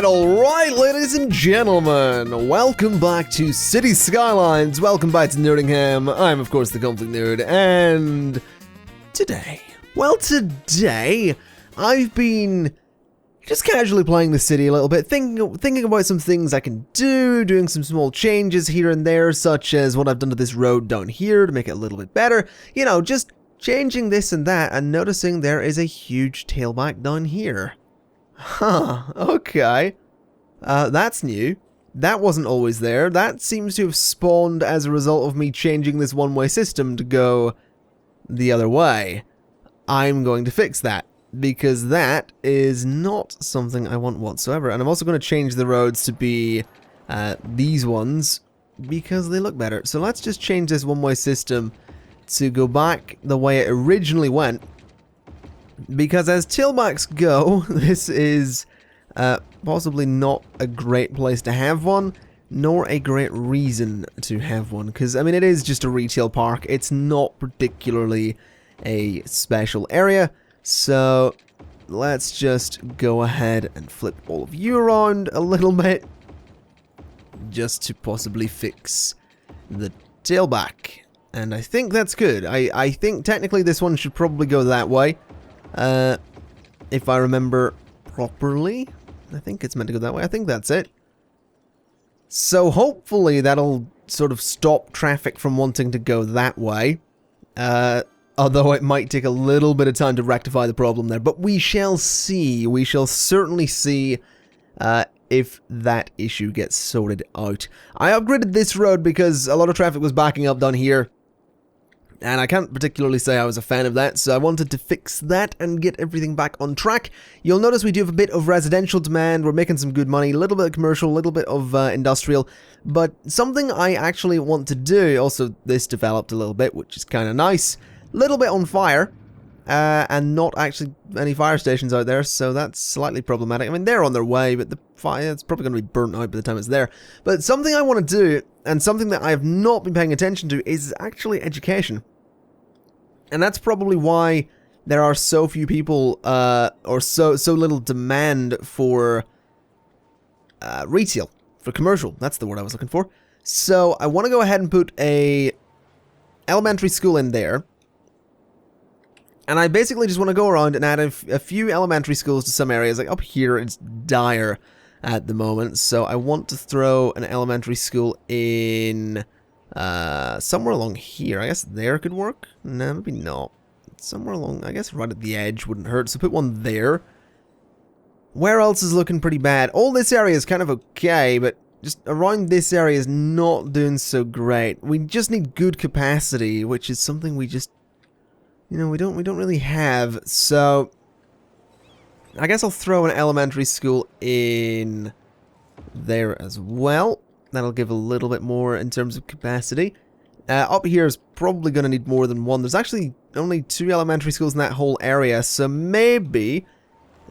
Alright, ladies and gentlemen, welcome back to City Skylines, welcome back to Nerdingham. I'm, of course, the ConflictNerd, and today, I've been just casually playing the city a little bit, thinking about some things I can do, doing some small changes here and there, such as what I've done to this road down here to make it a little bit better, you know, just changing this and that, and noticing there is a huge tailback down here. Huh, okay. That's new. That wasn't always there. That seems to have spawned as a result of me changing this one-way system to go the other way. I'm going to fix that, because that is not something I want whatsoever. And I'm also going to change the roads to be these ones, because they look better. So let's just change this one-way system to go back the way it originally went. Because as tailbacks go, this is possibly not a great place to have one, nor a great reason to have one. Because, I mean, it is just a retail park. It's not particularly a special area. So, let's just go ahead and flip all of you around a little bit. Just to possibly fix the tailback. And I think that's good. I think technically this one should probably go that way. If I remember properly, I think it's meant to go that way. I think that's it. So hopefully that'll sort of stop traffic from wanting to go that way. Although it might take a little bit of time to rectify the problem there. But we shall see. We shall certainly see if that issue gets sorted out. I upgraded this road because a lot of traffic was backing up down here. And I can't particularly say I was a fan of that, so I wanted to fix that and get everything back on track. You'll notice we do have a bit of residential demand, we're making some good money, a little bit of commercial, a little bit of industrial, but something I actually want to do, also this developed a little bit, which is kind of nice, a little bit on fire, and not actually any fire stations out there, so that's slightly problematic. I mean, they're on their way, but the fire, it's probably going to be burnt out by the time it's there. But something I want to do, and something that I have not been paying attention to, is actually education. And that's probably why there are so few people, or so little demand for retail, for commercial. That's the word I was looking for. So I want to go ahead and put a elementary school in there. And I basically just want to go around and add a few elementary schools to some areas. Like up here, it's dire at the moment. So I want to throw an elementary school in somewhere along here. I guess there could work. No, maybe not. Somewhere along, I guess right at the edge wouldn't hurt. So put one there. Where else is looking pretty bad? All this area is kind of okay, but just around this area is not doing so great. We just need good capacity, which is something we just, you know, we don't really have. So I guess I'll throw an elementary school in there as well. That'll give a little bit more in terms of capacity. Up here is probably going to need more than one. There's actually only 2 elementary schools in that whole area, so maybe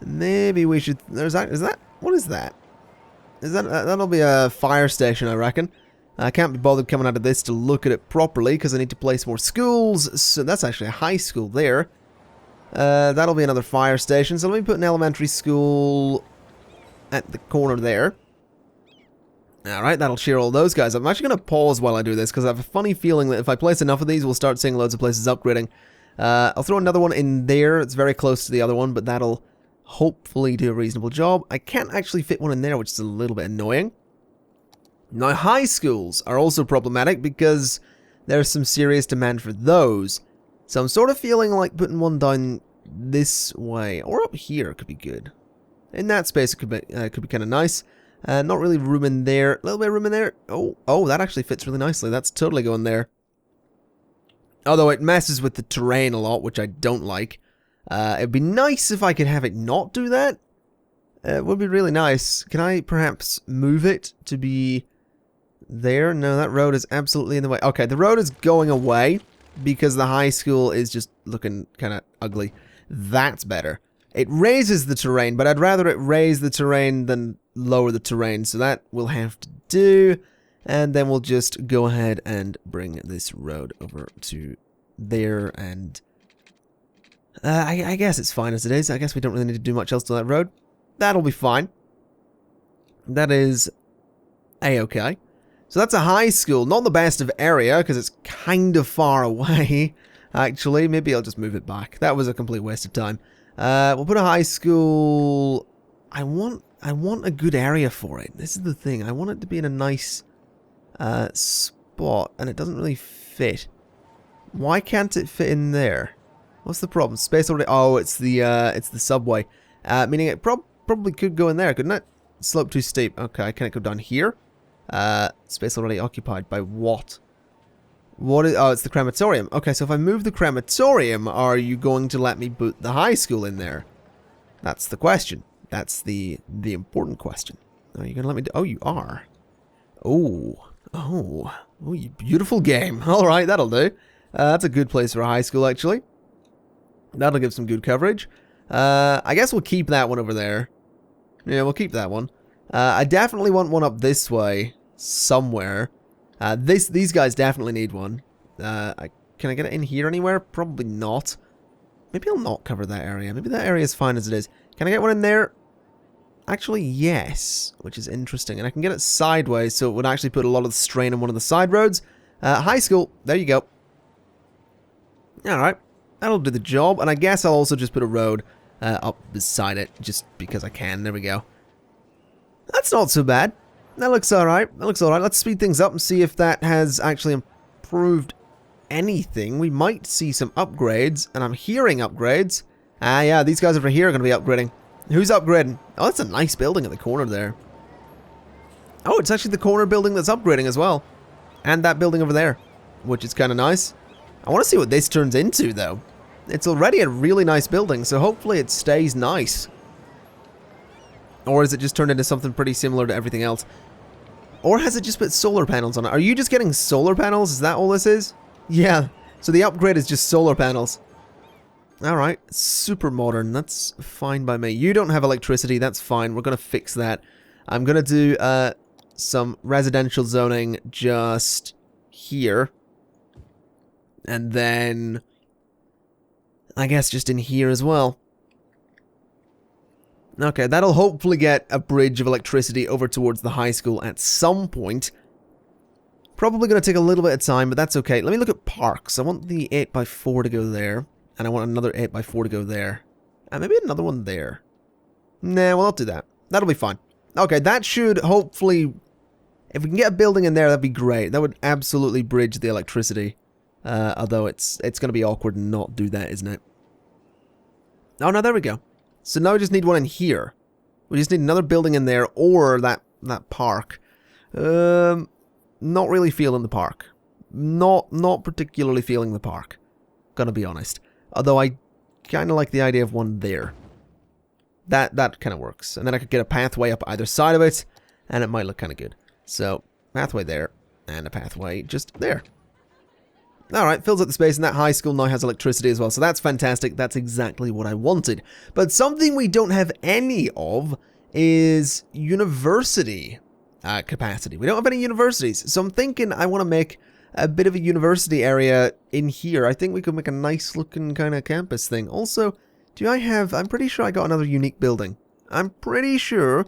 we should. What is that? That'll be a fire station, I reckon. I can't be bothered coming out of this to look at it properly because I need to place more schools. So that's actually a high school there. That'll be another fire station. So let me put an elementary school at the corner there. Alright, that'll cheer all those guys up. I'm actually going to pause while I do this, because I have a funny feeling that if I place enough of these, we'll start seeing loads of places upgrading. I'll throw another one in there. It's very close to the other one, but that'll hopefully do a reasonable job. I can't actually fit one in there, which is a little bit annoying. Now, high schools are also problematic, because there's some serious demand for those. So I'm sort of feeling like putting one down this way, or up here could be good. In that space, it could be kind of nice. Not really room in there. A little bit of room in there. Oh, that actually fits really nicely. That's totally going there. Although it messes with the terrain a lot, which I don't like. It'd be nice if I could have it not do that. It would be really nice. Can I perhaps move it to be there? No, that road is absolutely in the way. Okay, the road is going away because the high school is just looking kind of ugly. That's better. It raises the terrain, but I'd rather it raise the terrain than lower the terrain, so that we'll have to do, and then we'll just go ahead and bring this road over to there, and I guess it's fine as it is. I guess we don't really need to do much else to that road. That'll be fine. That is A-okay. So that's a high school. Not the best of area, because it's kind of far away, actually. Maybe I'll just move it back. That was a complete waste of time. We'll put a high school... I want a good area for it. This is the thing. I want it to be in a nice spot, and it doesn't really fit. Why can't it fit in there? What's the problem? Space already... Oh, it's the subway. Meaning it probably could go in there, couldn't it? Slope too steep. Okay, can it go down here? Space already occupied by what? What is... Oh, it's the crematorium. Okay, so if I move the crematorium, are you going to let me put the high school in there? That's the question. That's the important question. Are you going to let me do... Oh, you are. Oh, you beautiful game. Alright, that'll do. That's a good place for a high school, actually. That'll give some good coverage. I guess we'll keep that one over there. Yeah, we'll keep that one. I definitely want one up this way, somewhere. These guys definitely need one. Can I get it in here anywhere? Probably not. Maybe I'll not cover that area. Maybe that area is fine as it is. Can I get one in there? Actually, yes, which is interesting. And I can get it sideways, so it would actually put a lot of strain on one of the side roads. High school, there you go. Alright, that'll do the job. And I guess I'll also just put a road up beside it, just because I can. There we go. That's not so bad. That looks alright. That looks alright. Let's speed things up and see if that has actually improved anything. We might see some upgrades, and I'm hearing upgrades. Yeah, these guys over here are going to be upgrading. Who's upgrading? Oh, that's a nice building at the corner there. Oh, it's actually the corner building that's upgrading as well. And that building over there, which is kind of nice. I want to see what this turns into, though. It's already a really nice building, so hopefully it stays nice. Or has it just turned into something pretty similar to everything else? Or has it just put solar panels on it? Are you just getting solar panels? Is that all this is? Yeah, so the upgrade is just solar panels. Alright, super modern. That's fine by me. You don't have electricity, that's fine. We're going to fix that. I'm going to do some residential zoning just here. And then... I guess just in here as well. Okay, that'll hopefully get a bridge of electricity over towards the high school at some point. Probably going to take a little bit of time, but that's okay. Let me look at parks. I want the 8x4 to go there. And I want another 8x4 to go there. And maybe another one there. Nah, we'll not do that. That'll be fine. Okay, that should hopefully... If we can get a building in there, that'd be great. That would absolutely bridge the electricity. Although it's going to be awkward and not do that, isn't it? Oh, no, there we go. So now we just need one in here. We just need another building in there or that park. Not really feeling the park. Not particularly feeling the park. Gonna be honest. Although I kind of like the idea of one there. That kind of works. And then I could get a pathway up either side of it, and it might look kind of good. So, pathway there, and a pathway just there. Alright, fills up the space, and that high school now has electricity as well, so that's fantastic. That's exactly what I wanted. But something we don't have any of is university capacity. We don't have any universities, so I'm thinking I want to make a bit of a university area in here. I think we could make a nice looking kind of campus thing. Also, do I have... I'm pretty sure I got another unique building. I'm pretty sure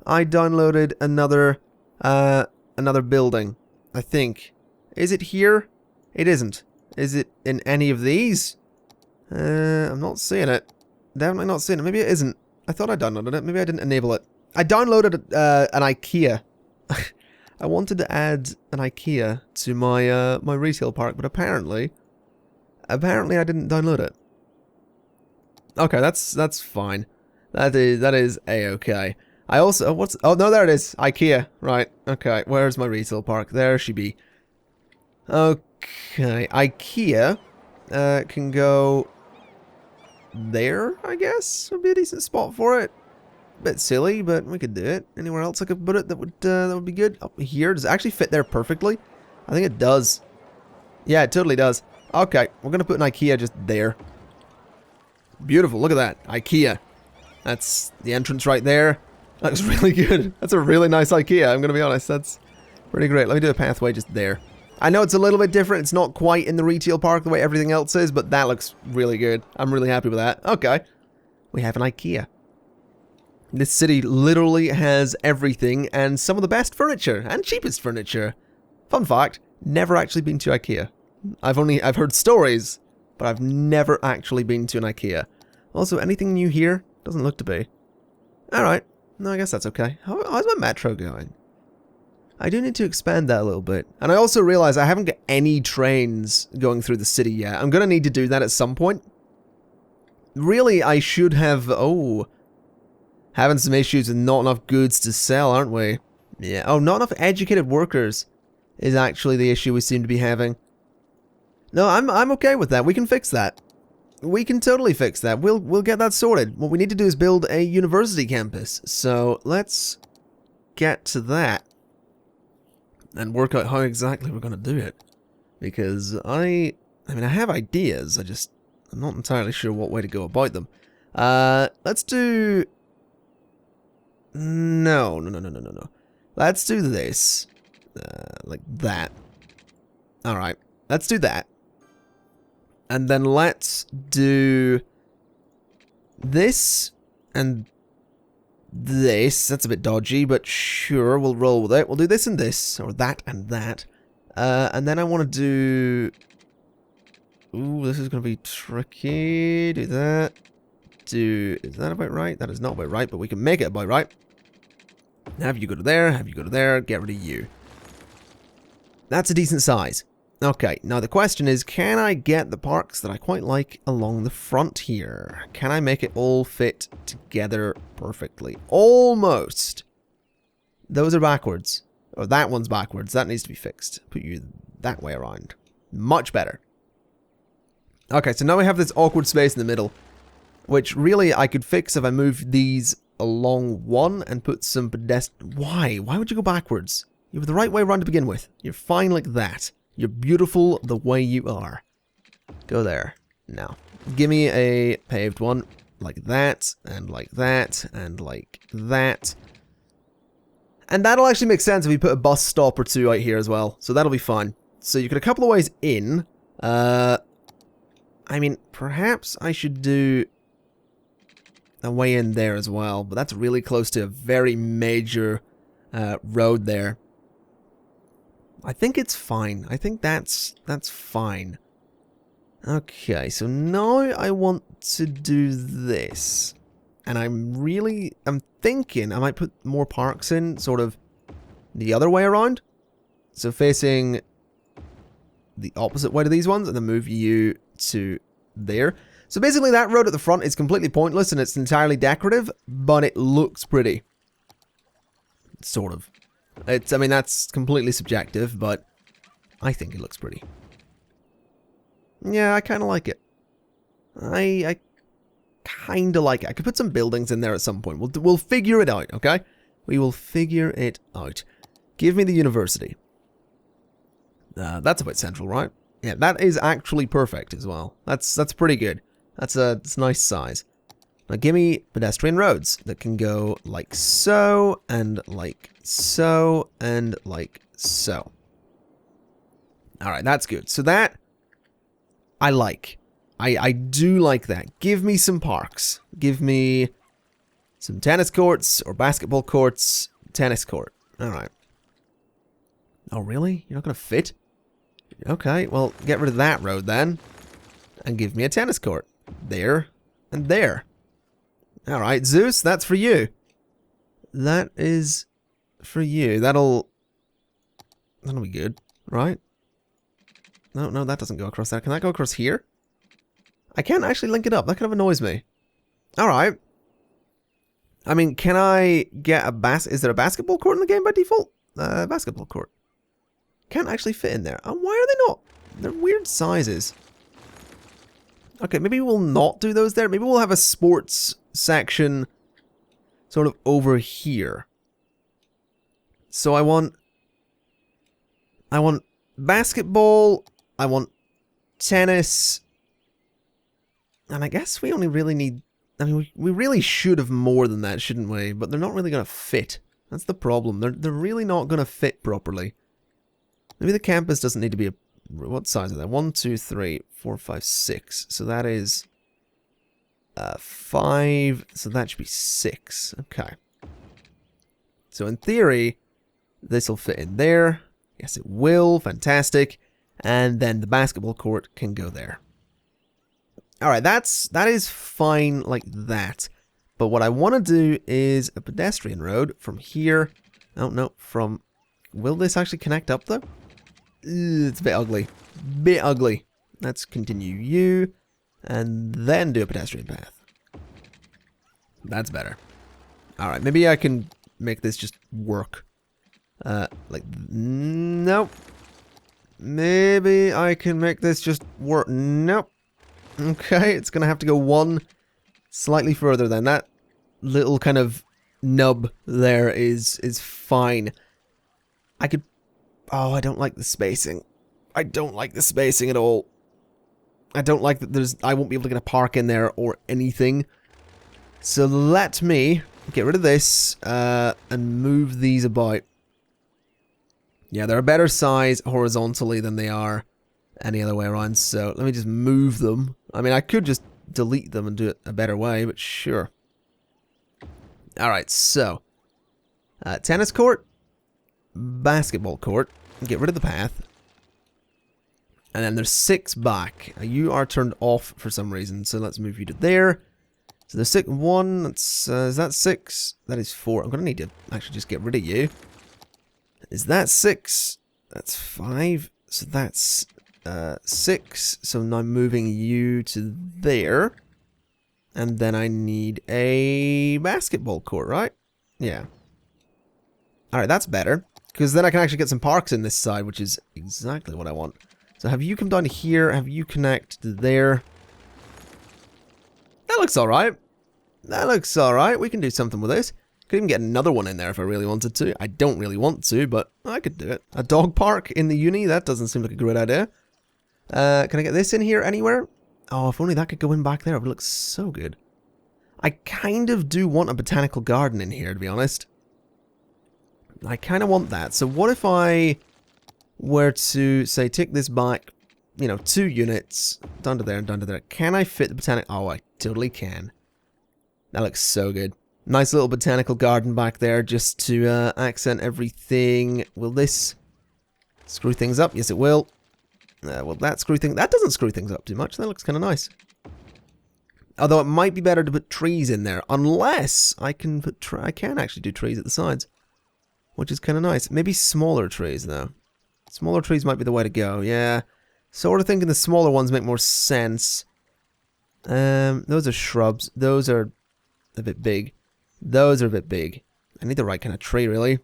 I downloaded another building. I think. Is it here? It isn't. Is it in any of these? I'm not seeing it. Definitely not seeing it. Maybe it isn't. I thought I downloaded it. Maybe I didn't enable it. I downloaded an IKEA. I wanted to add an IKEA to my my retail park, but apparently I didn't download it. Okay, that's fine. That is a-okay. I also oh no, there it is. IKEA. Right. Okay. Where's my retail park? There she be. Okay, IKEA can go there, I guess. Would be a decent spot for it. Bit silly, but we could do it. Anywhere else I could put it that would be good? Up here, does it actually fit there perfectly? I think it does. Yeah, it totally does. Okay, we're gonna put an IKEA just there. Beautiful, look at that. IKEA. That's the entrance right there. That looks really good. That's a really nice IKEA, I'm gonna be honest. That's pretty great. Let me do a pathway just there. I know it's a little bit different. It's not quite in the retail park the way everything else is, but that looks really good. I'm really happy with that. Okay. We have an IKEA. This city literally has everything and some of the best furniture and cheapest furniture. Fun fact, never actually been to IKEA. I've heard stories, but I've never actually been to an IKEA. Also, anything new here? Doesn't look to be. Alright, no, I guess that's okay. How's my metro going? I do need to expand that a little bit. And I also realize I haven't got any trains going through the city yet. I'm going to need to do that at some point. Really, I should have... Oh, having some issues with not enough goods to sell, aren't we? Yeah. Oh, not enough educated workers is actually the issue we seem to be having. No, I'm okay with that. We can fix that. We can totally fix that. We'll get that sorted. What we need to do is build a university campus. So let's get to that and work out how exactly we're going to do it. Because I mean, I have ideas. I'm not entirely sure what way to go about them. Let's do... No. Let's do this. Like that. Alright, let's do that. And then let's do this and this. That's a bit dodgy, but sure, we'll roll with it. We'll do this and this, or that and that. And then I want to do... Ooh, this is going to be tricky. Do that. Is that about right? That is not about right, but we can make it about right. Have you go to there, have you go to there, get rid of you. That's a decent size. Okay, now the question is, can I get the parks that I quite like along the front here? Can I make it all fit together perfectly? Almost. Those are backwards. Or that one's backwards. That needs to be fixed. Put you that way around. Much better. Okay, so now we have this awkward space in the middle, which really I could fix if I moved these along one and put some pedestrian... Why? Why would you go backwards? You were the right way around to begin with. You're fine like that. You're beautiful the way you are. Go there. Now, give me a paved one like that, and like that, and like that. And that'll actually make sense if we put a bus stop or two out here as well. So that'll be fine. So you got a couple of ways in. I mean, perhaps I should do a way in there as well, but that's really close to a very major road there. I think it's fine. I think that's fine. Okay, so now I want to do this. And I'm thinking I might put more parks in, sort of the other way around. So facing the opposite way to these ones, and then move you to there. So basically that road at the front is completely pointless and it's entirely decorative, but it looks pretty. Sort of. I mean, that's completely subjective, but I think it looks pretty. Yeah, I kind of like it. I kind of like it. I could put some buildings in there at some point. We'll figure it out, okay? We will figure it out. Give me the university. That's about central, right? Yeah, that is actually perfect as well. That's pretty good. That's a nice size. Now give me pedestrian roads that can go like so, and like so, and like so. Alright, that's good. So that, I like. I do like that. Give me some parks. Give me some tennis courts, or basketball courts. Tennis court. Alright. Oh, really? You're not going to fit? Okay, well, get rid of that road then. And give me a tennis court. There, and there. Alright, Zeus, that's for you. That is for you. That'll be good, right? No, that doesn't go across there. Can that go across here? I can't actually link it up. That kind of annoys me. Alright. I mean, can I get a is there a basketball court in the game by default? Basketball court. Can't actually fit in there. Why are they not? They're weird sizes. Okay, maybe we'll not do those there. Maybe we'll have a sports section sort of over here. So I want basketball, I want tennis, and I guess we only really need, I mean, we really should have more than that, shouldn't we? But they're not really going to fit. That's the problem. They're really not going to fit properly. Maybe the campus doesn't need to be a, what size is that? 1, 2, 3, 4, 5, 6. So that is 5, so that should be 6. Okay. So in theory, this will fit in there. Yes, it will. Fantastic. And then the basketball court can go there. Alright, that is fine like that. But what I want to do is a pedestrian road from here. Oh, no, from... Will this actually connect up, though? It's a bit ugly. Bit ugly. Let's continue you. And then do a pedestrian path. That's better. Alright, maybe I can make this just work. Like, nope. Maybe I can make this just work. Nope. Okay, it's gonna have to go one slightly further than that. Little kind of nub there is fine. I could... Oh, I don't like the spacing. I don't like the spacing at all. I don't like that I won't be able to get a park in there or anything. So let me get rid of this and move these about. Yeah, they're a better size horizontally than they are any other way around. So let me just move them. I mean, I could just delete them and do it a better way, but sure. Alright, so tennis court, basketball court, get rid of the path. And then there's 6 back. You are turned off for some reason, so let's move you to there. So there's 6, 1, that's, is that 6? That is 4. I'm going to need to actually just get rid of you. Is that 6? That's 5. So that's 6. So now I'm moving you to there. And then I need a basketball court, right? Yeah. Alright, that's better. Because then I can actually get some parks in this side, which is exactly what I want. So have you come down here, have you connect to there. That looks alright. That looks alright. We can do something with this. Could even get another one in there if I really wanted to. I don't really want to, but I could do it. A dog park in the uni? That doesn't seem like a great idea. Can I get this in here anywhere? Oh, if only that could go in back there. It would look so good. I kind of do want a botanical garden in here, to be honest. I kind of want that. So what if I were to, say, take this back, you know, 2 units, down to there and down to there. Can I fit the botanical... Oh, I totally can. That looks so good. Nice little botanical garden back there just to accent everything. Will this screw things up? Yes, it will. Will that screw things... That doesn't screw things up too much. That looks kind of nice. Although it might be better to put trees in there. Unless I can put... I can actually do trees at the sides. Which is kind of nice. Maybe smaller trees, though. Smaller trees might be the way to go. Yeah. Sort of thinking the smaller ones make more sense. Those are shrubs. Those are a bit big. Those are a bit big. I need the right kind of tree, really.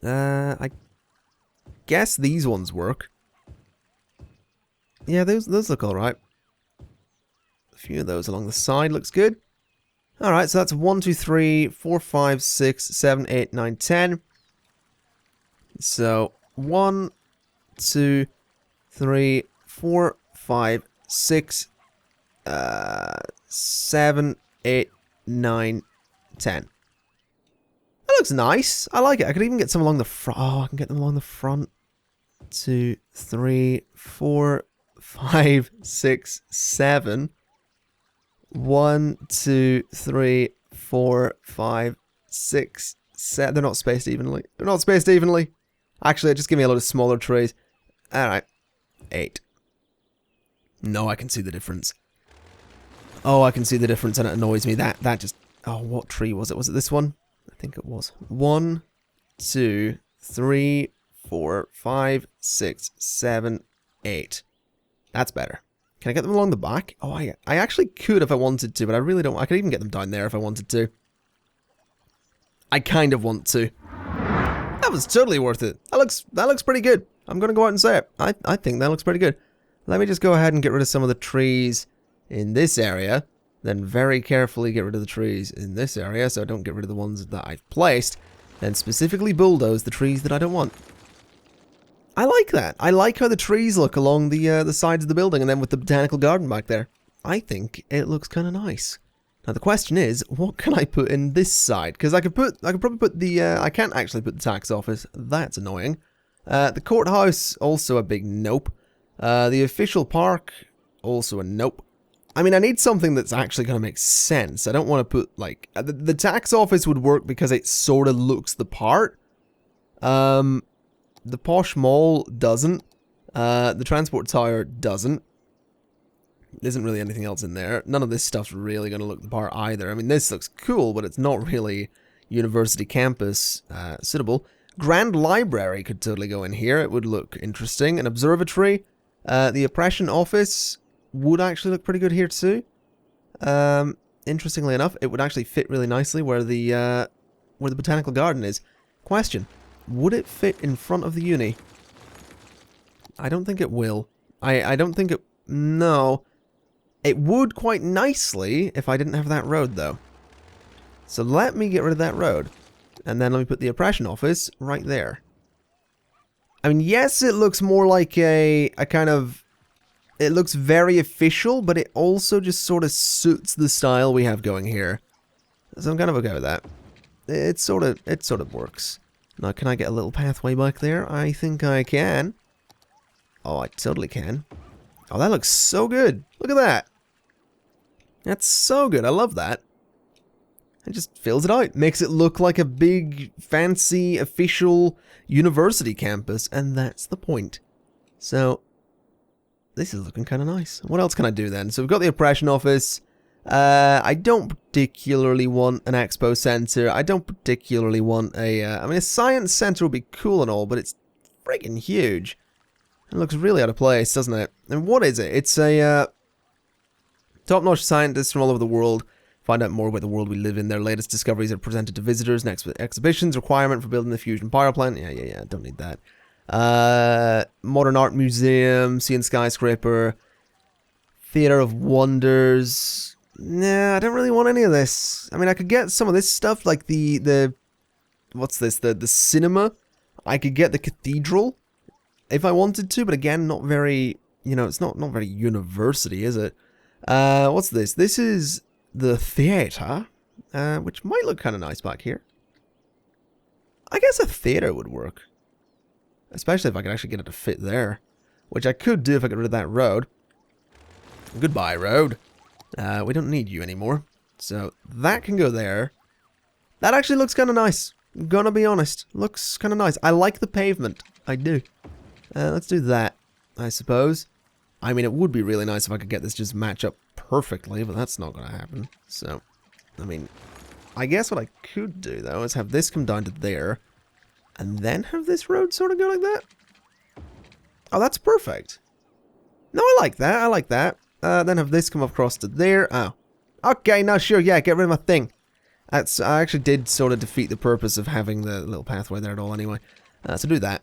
I guess these ones work. Yeah, those look alright. A few of those along the side looks good. Alright, so that's 1, 2, 3, 4, 5, 6, 7, 8, 9, 10. So 1, 2, 3, 4, 5, 6, 7, 8, 9, 10. That looks nice. I like it. I could even get some along the front. Oh, I can get them along the front. 2, 3, 4, 5, 6, 7. 1, 2, 3, 4, 5, 6, 7. They're not spaced evenly. They're not spaced evenly. Actually, just give me a lot of smaller trees. Alright. 8. No, I can see the difference. Oh, I can see the difference and it annoys me. That just... Oh, what tree was it? Was it this one? I think it was. 1, 2, 3, 4, 5, 6, 7, 8. That's better. Can I get them along the back? Oh, I actually could if I wanted to, but I really don't. I could even get them down there if I wanted to. I kind of want to. That was totally worth it. That looks pretty good. I'm going to go out and say it. I think that looks pretty good. Let me just go ahead and get rid of some of the trees in this area. Then very carefully get rid of the trees in this area so I don't get rid of the ones that I've placed. Then specifically bulldoze the trees that I don't want. I like that. I like how the trees look along the sides of the building and then with the botanical garden back there. I think it looks kind of nice. Now the question is, what can I put in this side? Because I could probably put the, I can't actually put the tax office. That's annoying. The courthouse, also a big nope. The official park, also a nope. I mean, I need something that's actually going to make sense. I don't want to put, like... The tax office would work because it sort of looks the part. The posh mall doesn't. The transport tower doesn't. There isn't really anything else in there. None of this stuff's really going to look the part either. I mean, this looks cool, but it's not really university campus suitable. Grand Library could totally go in here. It would look interesting. An observatory. The oppression office would actually look pretty good here too. Interestingly enough, it would actually fit really nicely where the botanical garden is. Question: would it fit in front of the uni? I don't think it will. I don't think it... No. It would quite nicely if I didn't have that road though. So let me get rid of that road. And then let me put the oppression office right there. I mean, yes, it looks more like a kind of... It looks very official, but it also just sort of suits the style we have going here. So I'm kind of okay with that. It sort of works. Now, can I get a little pathway back there? I think I can. Oh, I totally can. Oh, that looks so good. Look at that. That's so good. I love that. It just fills it out. Makes it look like a big, fancy, official university campus. And that's the point. So, this is looking kind of nice. What else can I do then? So we've got the oppression office. I don't particularly want an expo center. I don't particularly want a... I mean, a science center would be cool and all, but it's freaking huge. It looks really out of place, doesn't it? And what is it? It's a top-notch scientists from all over the world find out more about the world we live in. Their latest discoveries are presented to visitors. Next exhibitions, requirement for building the fusion power plant. Yeah. Don't need that. Modern art museum, seeing skyscraper, theater of wonders. Nah, I don't really want any of this. I mean, I could get some of this stuff, like the what's this? The cinema. I could get the cathedral if I wanted to, but again, not very, you know, it's not very university, is it? What's this? This is the theater, which might look kind of nice back here. I guess a theater would work. Especially if I could actually get it to fit there. Which I could do if I got rid of that road. Goodbye, road. We don't need you anymore. So, that can go there. That actually looks kind of nice. I'm gonna be honest. Looks kind of nice. I like the pavement. I do. Let's do that, I suppose. I mean, it would be really nice if I could get this just match up perfectly, but that's not gonna happen. So, I mean, I guess what I could do, though, is have this come down to there. And then have this road sort of go like that? Oh, that's perfect. No, I like that. I like that. Then have this come across to there. Oh. Okay, now sure, yeah, get rid of my thing. I actually did sort of defeat the purpose of having the little pathway there at all anyway. So do that.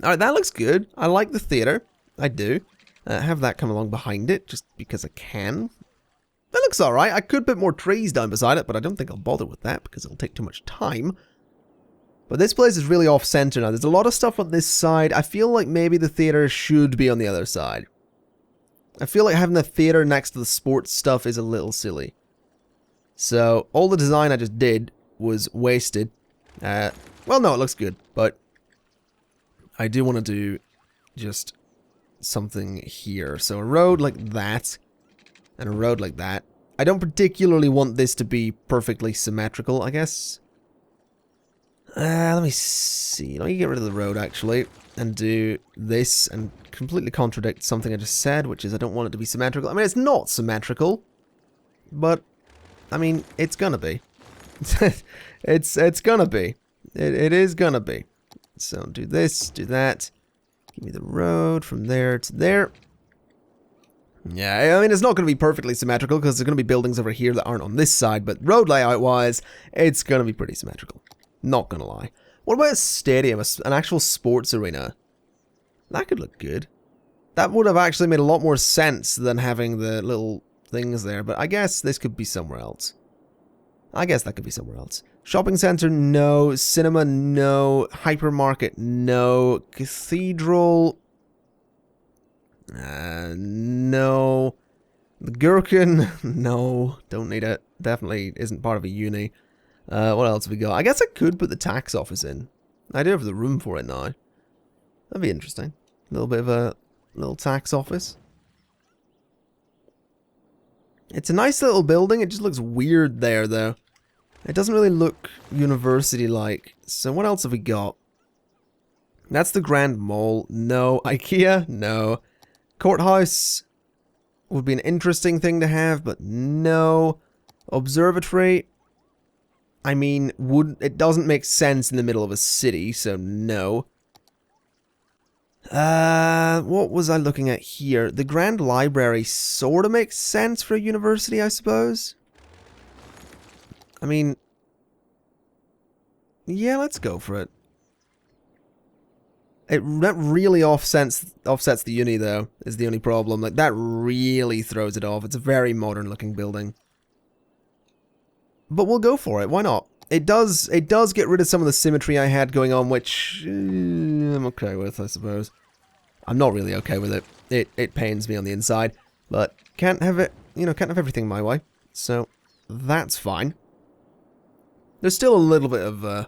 Alright, that looks good. I like the theater. I do. Have that come along behind it, just because I can. That looks alright. I could put more trees down beside it, but I don't think I'll bother with that because it'll take too much time. But this place is really off-center now. There's a lot of stuff on this side. I feel like maybe the theater should be on the other side. I feel like having the theater next to the sports stuff is a little silly. So, all the design I just did was wasted. Well, no, it looks good, but I do want to do just something here. So, a road like that, and a road like that. I don't particularly want this to be perfectly symmetrical, I guess. Let me see. Let me get rid of the road, actually, and do this, and completely contradict something I just said, which is I don't want it to be symmetrical. I mean, it's not symmetrical, but, I mean, it's gonna be. it's gonna be. It is gonna be. So, do this, do that. Give me the road from there to there. Yeah, I mean, it's not going to be perfectly symmetrical, because there's going to be buildings over here that aren't on this side, but road layout-wise, it's going to be pretty symmetrical. Not gonna lie. What about a stadium, an actual sports arena? That could look good. That would have actually made a lot more sense than having the little things there, but I guess this could be somewhere else. I guess that could be somewhere else. Shopping center, no. Cinema, no. Hypermarket, no. Cathedral, no. The Gherkin, no. Don't need it. Definitely isn't part of a uni. What else have we got? I guess I could put the tax office in. I do have the room for it now. That'd be interesting. A little bit of a little tax office. It's a nice little building. It just looks weird there, though. It doesn't really look university-like. So what else have we got? That's the Grand Mall. No. IKEA? No. Courthouse would be an interesting thing to have, but no. Observatory? I mean, it doesn't make sense in the middle of a city, so no. What was I looking at here? The Grand Library sort of makes sense for a university, I suppose. I mean, yeah, let's go for it. That really offsets the uni, though, is the only problem. Like, that really throws it off. It's a very modern-looking building. But we'll go for it. Why not? It does get rid of some of the symmetry I had going on, which I'm okay with, I suppose. I'm not really okay with it. It pains me on the inside, but can't have it, can't have everything my way. So that's fine. There's still a little bit of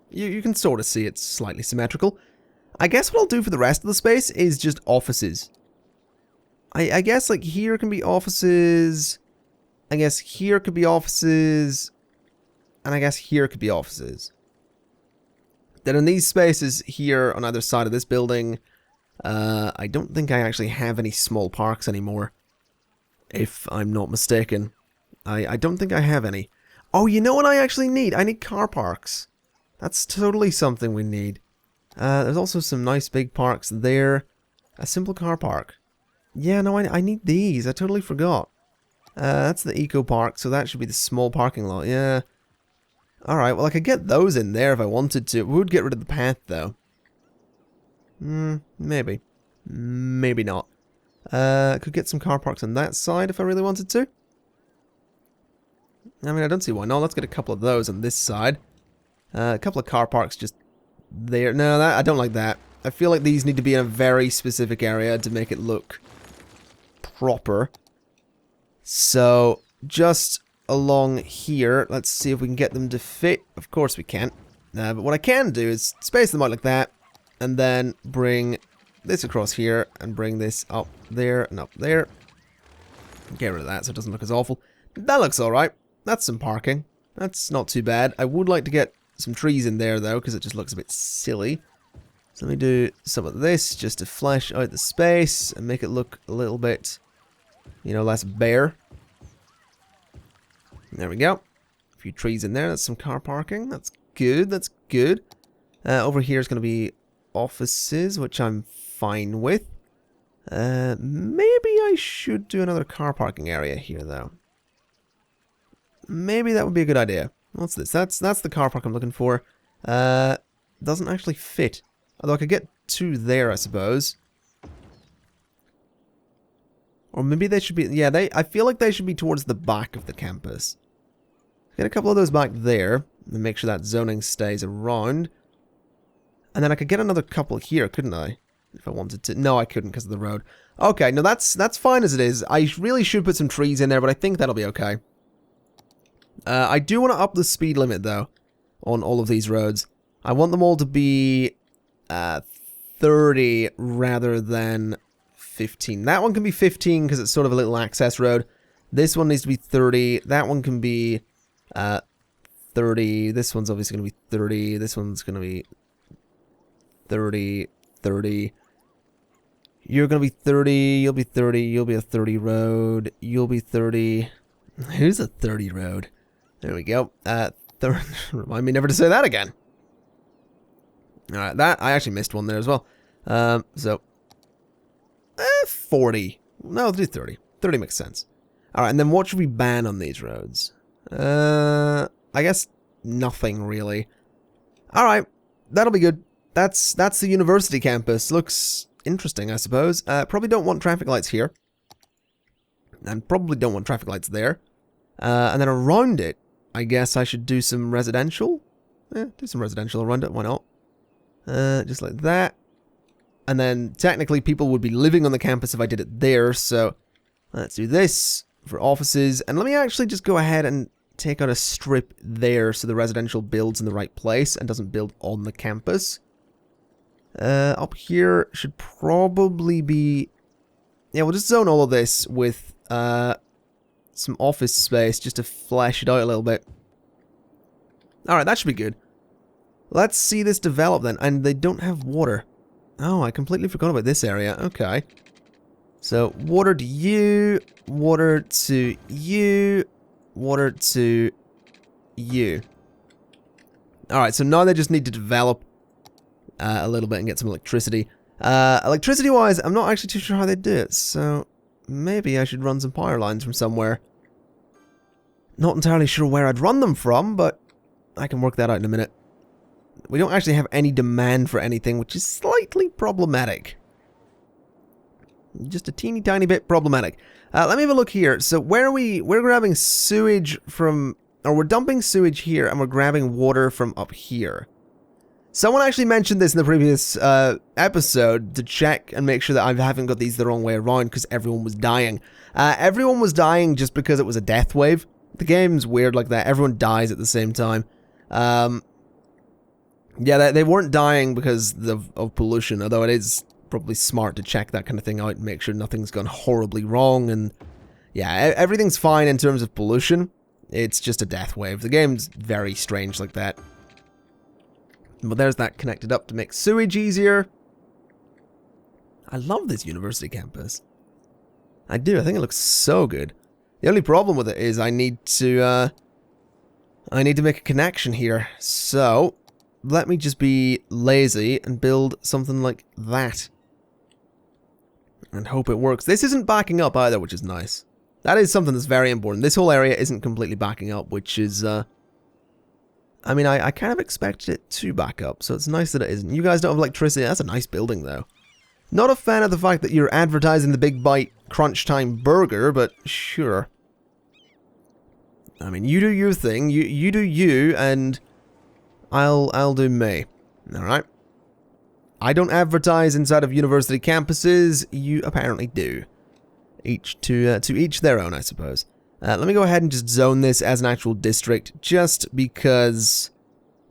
you can sort of see it's slightly symmetrical. I guess what I'll do for the rest of the space is just offices. I guess, like, here can be offices. I guess here could be offices. And I guess here could be offices. Then in these spaces here on either side of this building, I don't think I actually have any small parks anymore. If I'm not mistaken. I don't think I have any. Oh, you know what I actually need? I need car parks. That's totally something we need. There's also some nice big parks there. A simple car park. Yeah, no, I need these. I totally forgot. That's the eco park, so that should be the small parking lot. Yeah. Alright, well, I could get those in there if I wanted to. It would get rid of the path, though. Maybe. Maybe not. Could get some car parks on that side if I really wanted to. I mean, I don't see why not. Let's get a couple of those on this side. A couple of car parks just there. No, I don't like that. I feel like these need to be in a very specific area to make it look proper. So, just along here, let's see if we can get them to fit. Of course we can't. But what I can do is space them out like that, and then bring this across here, and bring this up there, and up there. Get rid of that so it doesn't look as awful. That looks alright. That's some parking. That's not too bad. I would like to get some trees in there, though, because it just looks a bit silly. So let me do some of this, just to flesh out the space, and make it look a little bit, less bare. There we go. A few trees in there. That's some car parking. That's good. That's good. Over here is going to be offices, which I'm fine with. Maybe I should do another car parking area here, though. Maybe that would be a good idea. What's this? That's the car park I'm looking for. Doesn't actually fit. Although I could get two there, I suppose. Or maybe they should be... Yeah, I feel like they should be towards the back of the campus. Get a couple of those back there. And make sure that zoning stays around. And then I could get another couple here, couldn't I? If I wanted to. No, I couldn't because of the road. Okay, no, that's fine as it is. I really should put some trees in there, but I think that'll be okay. I do want to up the speed limit, though, on all of these roads. I want them all to be 30 rather than 15. That one can be 15 because it's sort of a little access road. This one needs to be 30. That one can be 30. This one's obviously going to be 30. This one's going to be 30, 30. You're going to be 30. You'll be 30. You'll be a 30 road. You'll be 30. Who's a 30 road? There we go. Remind me never to say that again. Alright, I actually missed one there as well. 40. No, let's do 30. 30 makes sense. Alright, and then what should we ban on these roads? I guess nothing, really. Alright, that'll be good. That's the university campus. Looks interesting, I suppose. Probably don't want traffic lights here. And probably don't want traffic lights there. And then around it, I guess I should do some residential. Yeah, do some residential around it, why not? Just like that. And then, technically, people would be living on the campus if I did it there, so let's do this for offices. And let me actually just go ahead and take out a strip there so the residential builds in the right place and doesn't build on the campus. Up here should probably be... Yeah, we'll just zone all of this with some office space just to flesh it out a little bit. Alright, that should be good. Let's see this develop then. And they don't have water. Oh, I completely forgot about this area. Okay. So, water to you, water to you, water to you. Alright, so now they just need to develop a little bit and get some electricity. Electricity-wise, I'm not actually too sure how they do it, so maybe I should run some power lines from somewhere. Not entirely sure where I'd run them from, but I can work that out in a minute. We don't actually have any demand for anything, which is slightly problematic. Just a teeny tiny bit problematic. Let me have a look here. So where are we? We're grabbing sewage from... Or we're dumping sewage here, and we're grabbing water from up here. Someone actually mentioned this in the previous episode to check and make sure that I haven't got these the wrong way around because everyone was dying. Everyone was dying just because it was a death wave. The game's weird like that. Everyone dies at the same time. Yeah, they weren't dying because of pollution, although it is probably smart to check that kind of thing out and make sure nothing's gone horribly wrong. And yeah, everything's fine in terms of pollution. It's just a death wave. The game's very strange like that. But there's that connected up to make sewage easier. I love this university campus. I do. I think it looks so good. The only problem with it is I need to make a connection here. So let me just be lazy and build something like that. And hope it works. This isn't backing up either, which is nice. That is something that's very important. This whole area isn't completely backing up, which is, I mean, I kind of expected it to back up, so it's nice that it isn't. You guys don't have electricity. That's a nice building, though. Not a fan of the fact that you're advertising the Big Bite Crunch Time Burger, but sure. I mean, you do your thing, you do you, and I'll do me. Alright? I don't advertise inside of university campuses, you apparently do. To each their own, I suppose. Let me go ahead and just zone this as an actual district, just because,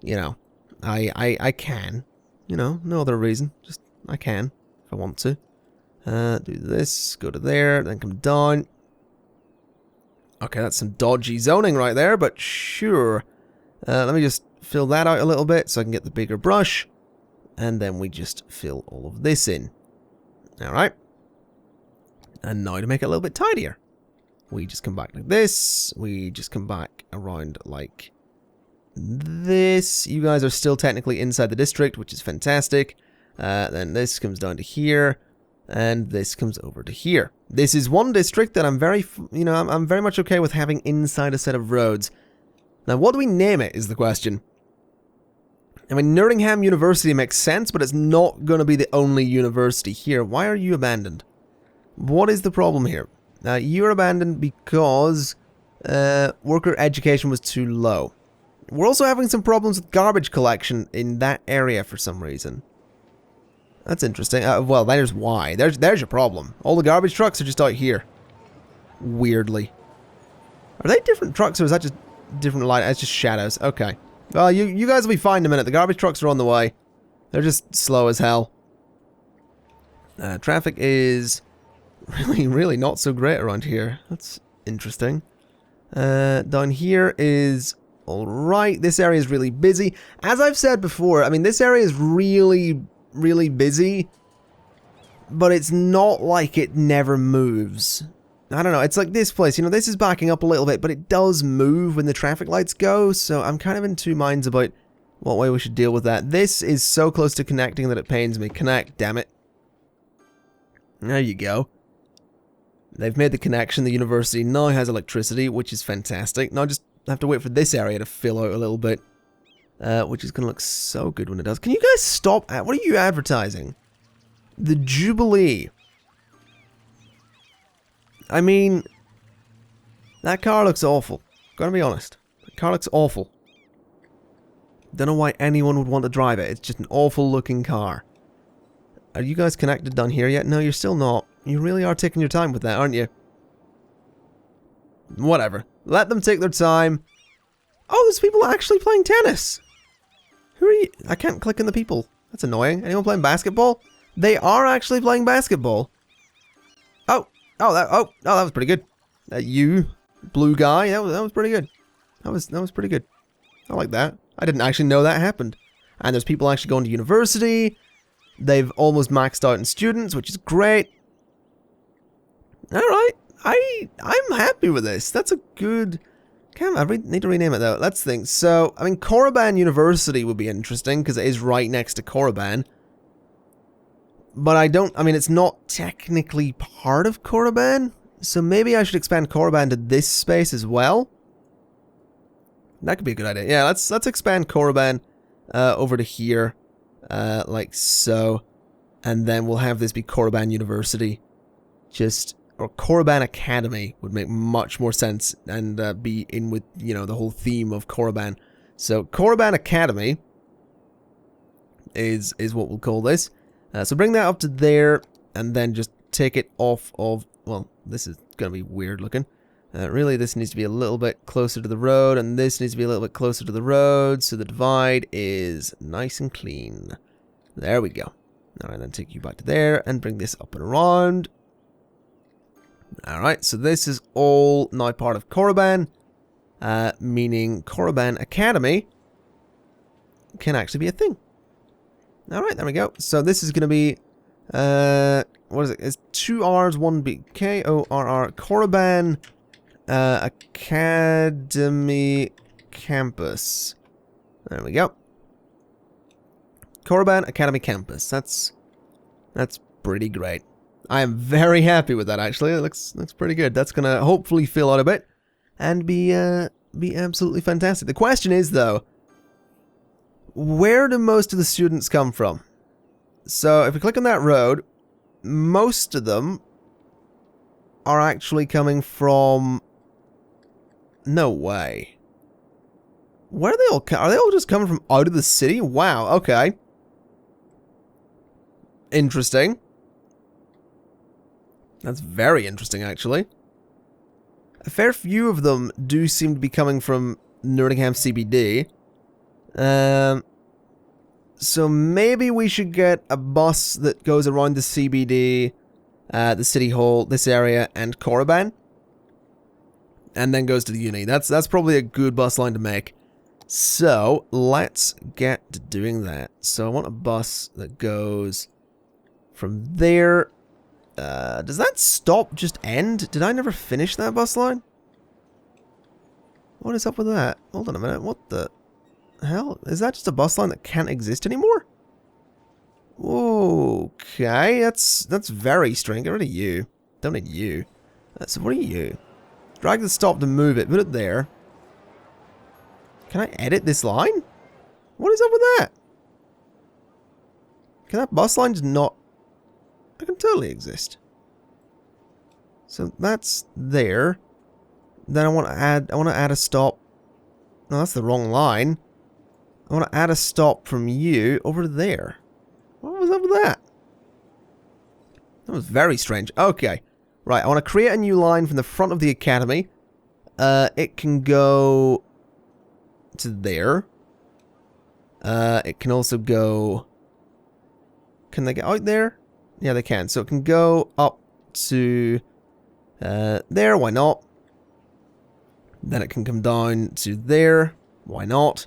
you know, I can. You know, no other reason, just I can, if I want to. Do this, go to there, then come down. Okay, that's some dodgy zoning right there, but sure. Let me just fill that out a little bit so I can get the bigger brush. And then we just fill all of this in. Alright. And now to make it a little bit tidier. We just come back like this. We just come back around like this. You guys are still technically inside the district, which is fantastic. Then this comes down to here. And this comes over to here. This is one district that I'm very, you know, I'm very much okay with having inside a set of roads. Now, what do we name it is the question. I mean, Nottingham University makes sense, but it's not going to be the only university here. Why are you abandoned? What is the problem here? You're abandoned because worker education was too low. We're also having some problems with garbage collection in that area for some reason. That's interesting. Well, there's why. There's your problem. All the garbage trucks are just out here. Weirdly. Are they different trucks or is that just different light? It's just shadows. Okay. Well, you guys will be fine in a minute. The garbage trucks are on the way. They're just slow as hell. Traffic is really not so great around here. That's interesting. Down here is alright. This area is really busy. As I've said before, I mean, this area is really busy, but it's not like it never moves. I don't know, it's like this place, you know, this is backing up a little bit, but it does move when the traffic lights go, so I'm kind of in two minds about what way we should deal with that. This is so close to connecting that it pains me. Connect, damn it. There you go. They've made the connection. The university now has electricity, which is fantastic. Now I just have to wait for this area to fill out a little bit. Which is going to look so good when it does. Can you guys stop? What are you advertising? The Jubilee. I mean, that car looks awful. Gotta be honest. That car looks awful. Don't know why anyone would want to drive it. It's just an awful looking car. Are you guys connected down here yet? No, you're still not. You really are taking your time with that, aren't you? Whatever. Let them take their time. Oh, there's people actually playing tennis. Who are you? I can't click on the people. That's annoying. Anyone playing basketball? They are actually playing basketball. Oh, that was pretty good. You. blue guy. That was pretty good. That was pretty good. I like that. I didn't actually know that happened. And there's people actually going to university. They've almost maxed out in students, which is great. Alright. I'm happy with this. That's a good... I need to rename it though. Let's think. So, I mean, Korriban University would be interesting because it is right next to Korriban. But I mean, it's not technically part of Korriban. So maybe I should expand Korriban to this space as well. That could be a good idea. Yeah, let's expand Korriban over to here. Like so. And then we'll have this be Korriban University. Or Korriban Academy would make much more sense and be in with, you know, the whole theme of Korriban. So Korriban Academy is what we'll call this. So bring that up to there and then just take it off of, well, this is going to be weird looking. Really, this needs to be a little bit closer to the road and this needs to be a little bit closer to the road so the divide is nice and clean. There we go. Alright, then take you back to there and bring this up and around. Alright, so this is all now part of Korriban, meaning Korriban Academy can actually be a thing. Alright, there we go. So this is going to be, what is it? It's 2 R's, 1 B. K-O-R-R, Korriban Academy Campus. There we go. Korriban Academy Campus. That's pretty great. I am very happy with that, actually. It looks pretty good. That's going to hopefully fill out a bit and be absolutely fantastic. The question is, though, where do most of the students come from? So, if we click on that road, most of them are actually coming from... No way. Where are they all... Are they all just coming from out of the city? Wow, okay. Interesting. That's very interesting, actually. A fair few of them do seem to be coming from Nottingham CBD. So maybe we should get a bus that goes around the CBD, the City Hall, this area, and Korriban. And then goes to the uni. That's probably a good bus line to make. So, let's get to doing that. So I want a bus that goes from there... does that stop just end? Did I never finish that bus line? What is up with that? Hold on a minute. What the hell? Is that just a bus line that can't exist anymore? Okay, that's very strange. Get rid of you. Don't need you. So what are you? Drag the stop to move it. Put it there. Can I edit this line? What is up with that? Can that bus line just not... It can totally exist. So that's there. Then I want to add a stop. No, that's the wrong line. I want to add a stop from you over there. What was up with that? That was very strange. Okay. Right, I want to create a new line from the front of the academy. It can go to there. It can also go... Can they get out there? Yeah, they can. So it can go up to there. Why not? Then it can come down to there. Why not?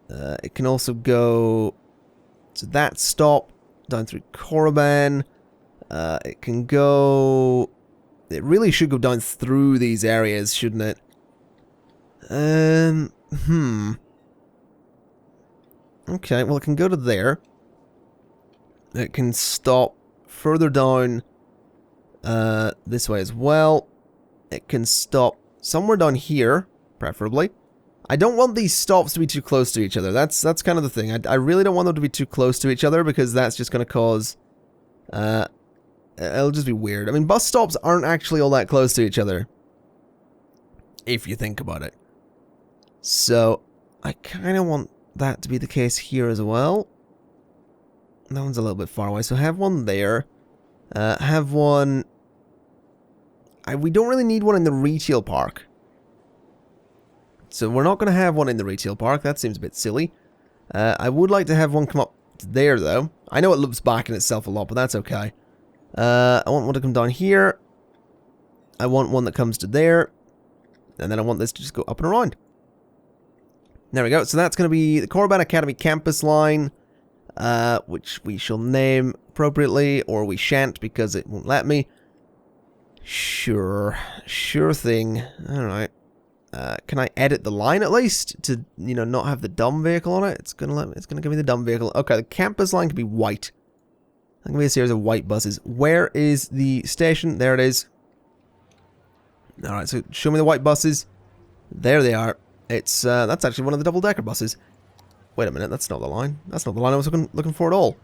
It can also go to that stop. Down through Korriban. It can go... It really should go down through these areas, shouldn't it? Okay, well it can go to there. It can stop further down this way as well. It can stop somewhere down here, preferably. I don't want these stops to be too close to each other. That's kind of the thing. I really don't want them to be too close to each other because that's just going to cause... it'll just be weird. I mean, bus stops aren't actually all that close to each other. If you think about it. So, I kind of want that to be the case here as well. That one's a little bit far away, so have one there. Have one... we don't really need one in the retail park. So we're not going to have one in the retail park. That seems a bit silly. I would like to have one come up there, though. I know it loops back in itself a lot, but that's okay. I want one to come down here. I want one that comes to there. And then I want this to just go up and around. There we go. So that's going to be the Korriban Academy campus line, which we shall name appropriately, or we shan't because it won't let me. Sure thing. Alright. Can I edit the line at least to, you know, not have the dumb vehicle on it? It's gonna give me the dumb vehicle. Okay, the campus line can be white. It's gonna be a series of white buses. Where is the station? There it is. Alright, so show me the white buses. There they are. It's that's actually one of the double-decker buses. Wait a minute, that's not the line. That's not the line I was looking for at all.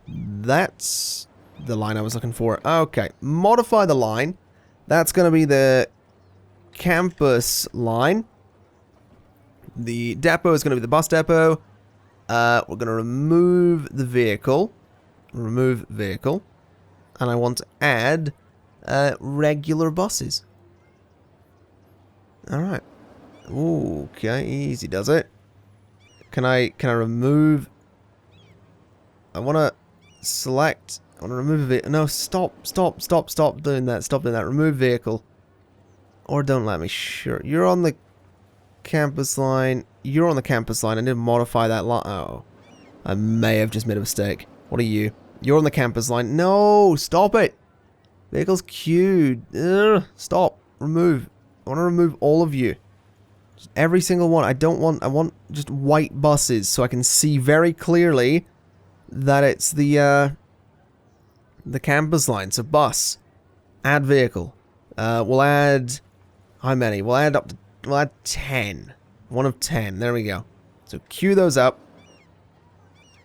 That's the line I was looking for. Okay, modify the line. That's going to be the campus line. The depot is going to be the bus depot. We're going to remove the vehicle. Remove vehicle. And I want to add regular buses. Alright. Okay, easy does it. Can I remove... I want to select... I want to remove a vehicle. No, stop doing that. Stop doing that. Remove vehicle. Or don't let me. Sure. You're on the campus line. You're on the campus line. I need to modify that line. Oh. I may have just made a mistake. What are you? You're on the campus line. No! Stop it! Vehicle's queued. Ugh, stop. Remove. I want to remove all of you. Just every single one. I want just white buses so I can see very clearly that it's the campus line. So bus. Add vehicle. We'll add... How many? We'll add 10. 1 of 10. There we go. So queue those up.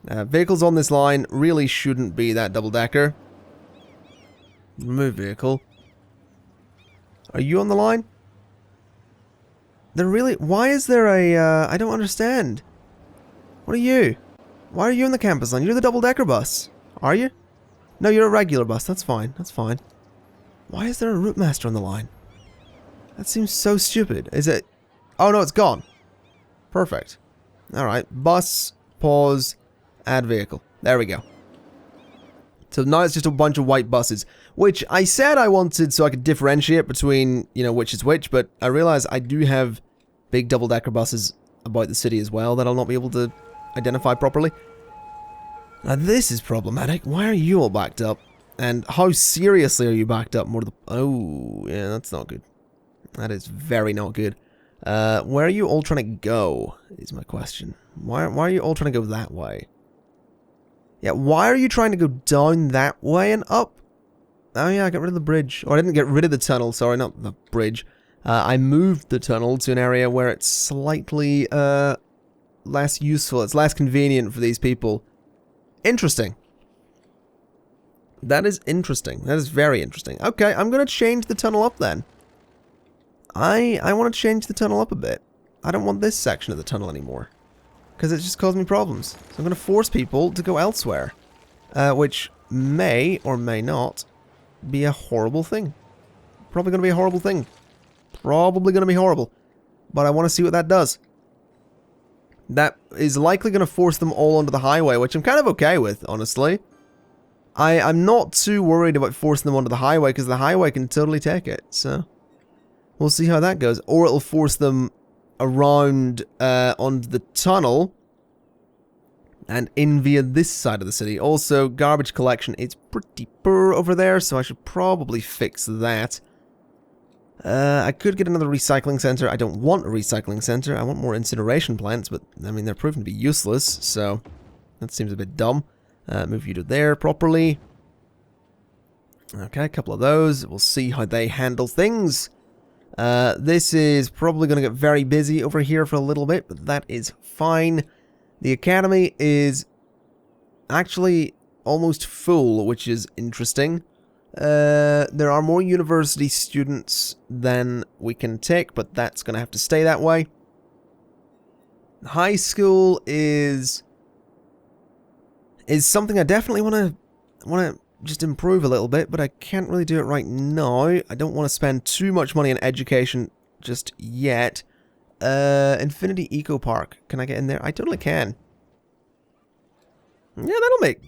Vehicles on this line really shouldn't be that double-decker. Remove vehicle. Are you on the line? They're really... Why is there a... I don't understand. What are you? Why are you on the campus line? You're the double-decker bus. Are you? No, you're a regular bus. That's fine. That's fine. Why is there a route master on the line? That seems so stupid. Is it... Oh, no, it's gone. Perfect. Alright. Bus. Pause. Add vehicle. There we go. So now it's just a bunch of white buses. Which I said I wanted so I could differentiate between, you know, which is which. But I realize I do have big double-decker buses about the city as well that I'll not be able to identify properly. Now this is problematic. Why are you all backed up? And how seriously are you backed up? More to the... Oh, yeah, that's not good. That is very not good. Where are you all trying to go, is my question. Why are you all trying to go that way? Yeah, why are you trying to go down that way and up? Oh yeah, I got rid of the bridge. Or I didn't get rid of the tunnel, sorry, not the bridge. I moved the tunnel to an area where it's slightly less useful. It's less convenient for these people. Interesting. That is interesting. That is very interesting. Okay, I'm going to change the tunnel up then. I want to change the tunnel up a bit. I don't want this section of the tunnel anymore. Because it just caused me problems. So I'm going to force people to go elsewhere. Which may or may not be a horrible thing. Probably going to be a horrible thing. Probably going to be horrible. But I want to see what that does. That is likely going to force them all onto the highway, which I'm kind of okay with, honestly. I'm not too worried about forcing them onto the highway, because the highway can totally take it, so... We'll see how that goes. Or it'll force them around onto the tunnel and in via this side of the city. Also, garbage collection is pretty poor over there, so I should probably fix that. I could get another recycling center. I don't want a recycling center. I want more incineration plants, but, I mean, they're proven to be useless, so that seems a bit dumb. Move you to there properly. Okay, a couple of those. We'll see how they handle things. This is probably going to get very busy over here for a little bit, but that is fine. The academy is actually almost full, which is interesting. There are more university students than we can take, but that's going to have to stay that way. High school is something I definitely want to just improve a little bit, but I can't really do it right now. I don't want to spend too much money on education just yet. Infinity Eco Park. Can I get in there? I totally can. Yeah,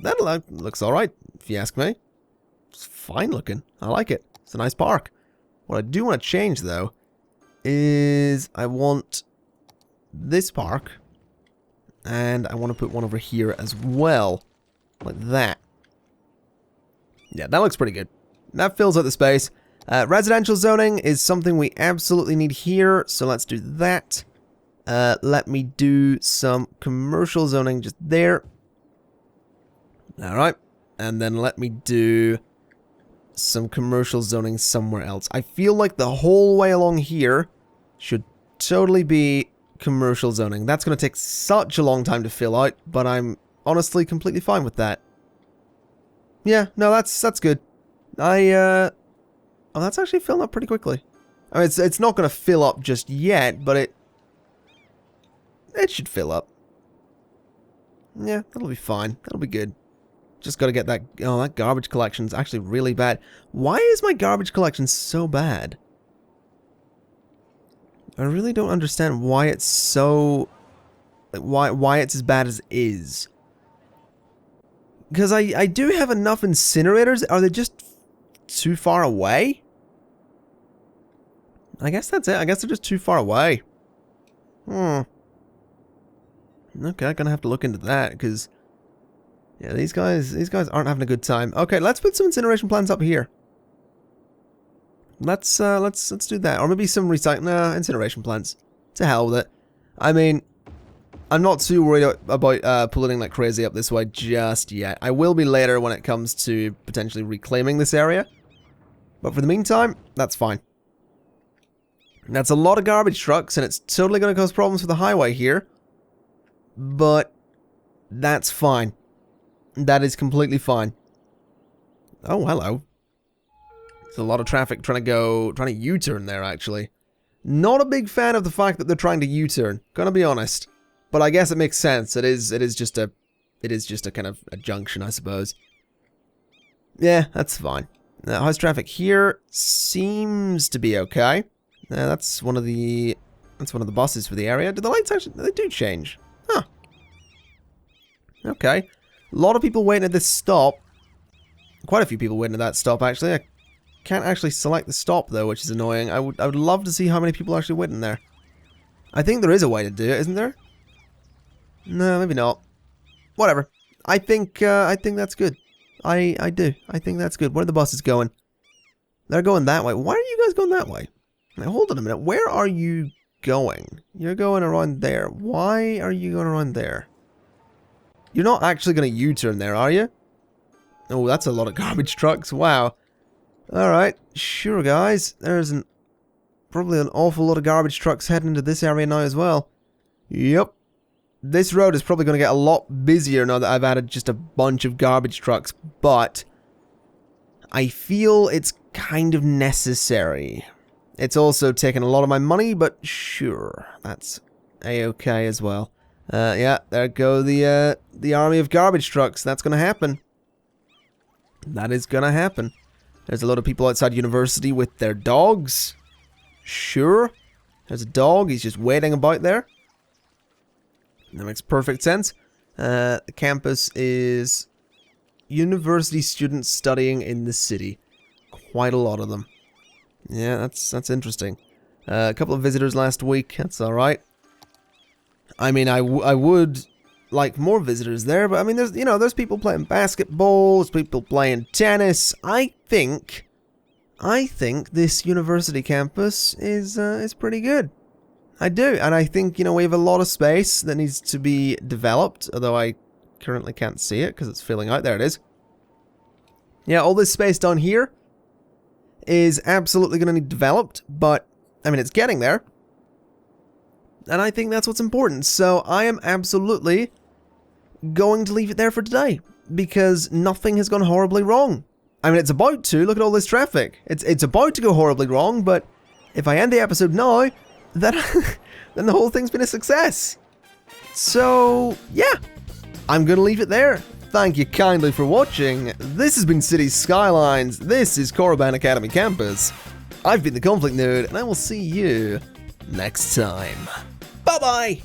that looks alright, if you ask me. It's fine looking. I like it. It's a nice park. What I do want to change, though, is I want this park, and I want to put one over here as well, like that. Yeah, that looks pretty good. That fills out the space. Residential zoning is something we absolutely need here, so let's do that. Let me do some commercial zoning just there. Alright, and then let me do some commercial zoning somewhere else. I feel like the whole way along here should totally be commercial zoning. That's going to take such a long time to fill out, but I'm honestly completely fine with that. Yeah, no, that's good. Oh, that's actually filling up pretty quickly. I mean, it's not going to fill up just yet, but it should fill up. Yeah, that'll be fine. That'll be good. Just got to get that... Oh, that garbage collection's actually really bad. Why is my garbage collection so bad? I really don't understand why it's so... Like, why it's as bad as it is. Because I do have enough incinerators. Are they just too far away? I guess that's it. I guess they're just too far away. Okay, I'm gonna have to look into that, because... Yeah, these guys aren't having a good time. Okay, let's put some incineration plants up here. Let's do that. Or maybe some incineration plants. To hell with it. I mean, I'm not too worried about polluting like crazy up this way just yet. I will be later when it comes to potentially reclaiming this area. But for the meantime, that's fine. That's a lot of garbage trucks, and it's totally going to cause problems for the highway here. But that's fine. That is completely fine. Oh, hello. There's a lot of traffic trying to U-turn there, actually. Not a big fan of the fact that they're trying to U-turn, gonna be honest. But I guess it makes sense. It is just a kind of a junction, I suppose. Yeah, that's fine. How's traffic here? Seems to be okay. That's one of the buses for the area. Do the lights actually... They do change. Huh. Okay. A lot of people waiting at this stop. Quite a few people waiting at that stop, actually. I can't actually select the stop, though, which is annoying. I would love to see how many people are actually waiting there. I think there is a way to do it, isn't there? No, maybe not. Whatever. I think that's good. I do. I think that's good. Where are the buses going? They're going that way. Why are you guys going that way? Now, hold on a minute. Where are you going? You're going around there. Why are you going around there? You're not actually going to U-turn there, are you? Oh, that's a lot of garbage trucks. Wow. Alright. Sure, guys. There's probably an awful lot of garbage trucks heading into this area now as well. Yep. This road is probably going to get a lot busier now that I've added just a bunch of garbage trucks. But I feel it's kind of necessary. It's also taken a lot of my money, but sure. That's a-okay as well. Yeah, there go the army of garbage trucks. That's gonna happen. That is gonna happen. There's a lot of people outside university with their dogs. Sure. There's a dog. He's just waiting about there. That makes perfect sense. The campus is university students studying in the city. Quite a lot of them. Yeah, that's interesting. A couple of visitors last week. That's alright. I mean, I would like more visitors there, but I mean, there's people playing basketball, there's people playing tennis. I think this university campus is pretty good. I do, and I think, we have a lot of space that needs to be developed, although I currently can't see it because it's filling out. There it is. Yeah, all this space down here is absolutely going to need developed, but, I mean, it's getting there. And I think that's what's important. So I am absolutely going to leave it there for today, because nothing has gone horribly wrong. I mean, it's about to. Look at all this traffic. It's about to go horribly wrong, but if I end the episode now, then the whole thing's been a success. So, yeah. I'm going to leave it there. Thank you kindly for watching. This has been City Skylines. This is Korriban Academy Campus. I've been the ConflictNerd, and I will see you next time. Bye-bye!